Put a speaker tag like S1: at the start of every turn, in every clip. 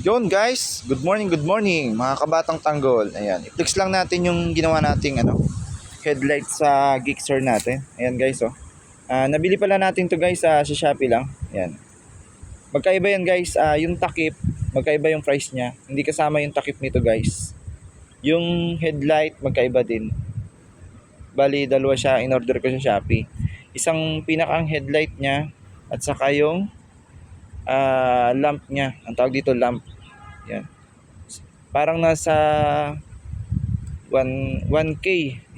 S1: Yun guys, good morning mga kabatang tanggol. Ayan, i-flex lang natin yung ginawa nating headlight sa Gixxer natin. Ayan guys, oh. Nabili pala natin to guys sa Shopee lang. Ayan. Magkaiba yan guys, yung takip, magkaiba yung price niya. Hindi kasama yung takip nito guys. Yung headlight magkaiba din. Bali, dalawa siya, in order ko sa Shopee. Isang pinakang headlight niya at saka yung lamp niya. Ang tawag dito lamp. Yan. Parang nasa 1K.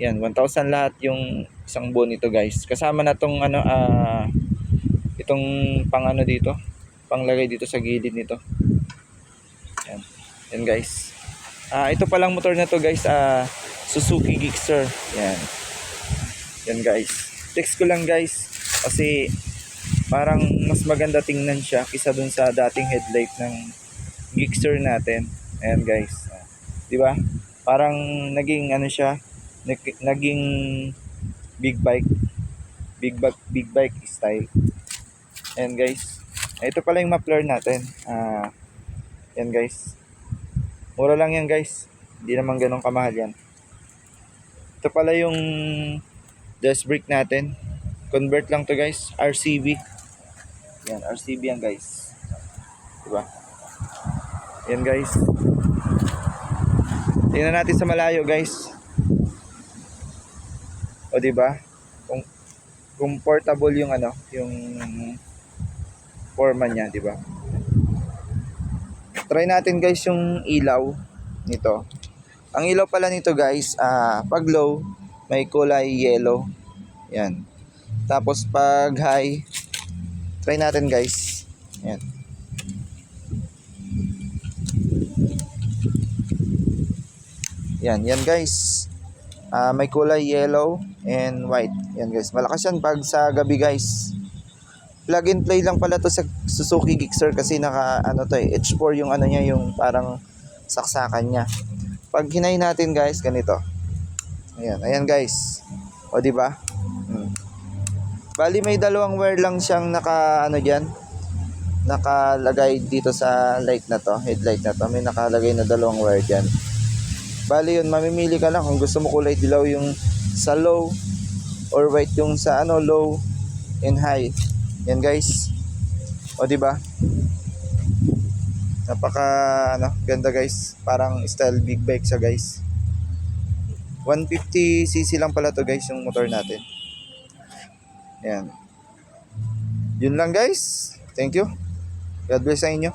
S1: Yan, 1,000 lahat yung isang buo nito guys. Kasama na tong itong dito. Panglagay dito sa gilid nito. Yan. Yan guys. Ito palang motor na to guys, Suzuki Gixxer. Yan. Yan guys. Text ko lang guys kasi parang mas maganda tingnan siya kaysa dun sa dating headlight ng Gixxer natin. Ayan guys. 'Di ba? Parang naging siya, naging big bike. Big bike style. Ayan guys. Ito pala yung muffler natin. Ayan guys. Mura lang yan guys. Hindi naman ganun kamahal yan. Ito pala yung disc brake natin. Convert lang to guys. RCB. Yan, RCB yan guys. 'Di ba? Yan guys. Tingnan natin sa malayo guys. O 'di ba? Comfortable yung yung forma niya, 'di ba? Try natin guys yung ilaw nito. Ang ilaw pala nito guys, pag low may kulay yellow. Yan. Tapos pag high, try natin guys. Yan. Yan guys. May kulay yellow and white. Yan guys. Malakas yan pag sa gabi guys. Plug and play lang pala to sa Suzuki Gixxer kasi naka H4 yung niya, yung parang saksakan niya. Pag hinay natin guys, ganito. Ayan guys. O di ba? Bali may dalawang wire lang siyang nakalagay dito sa light na to, headlight na to. May nakalagay na dalawang wire diyan. Bali yun, mamimili ka lang kung gusto mo kulay dilaw yung sa low or white yung sa low and high. Yan guys. O di ba? Napaka ganda guys. Parang style big bike siya guys. 150cc lang pala to guys yung motor natin. Yan. Yun lang guys. Thank you. God bless sa inyo.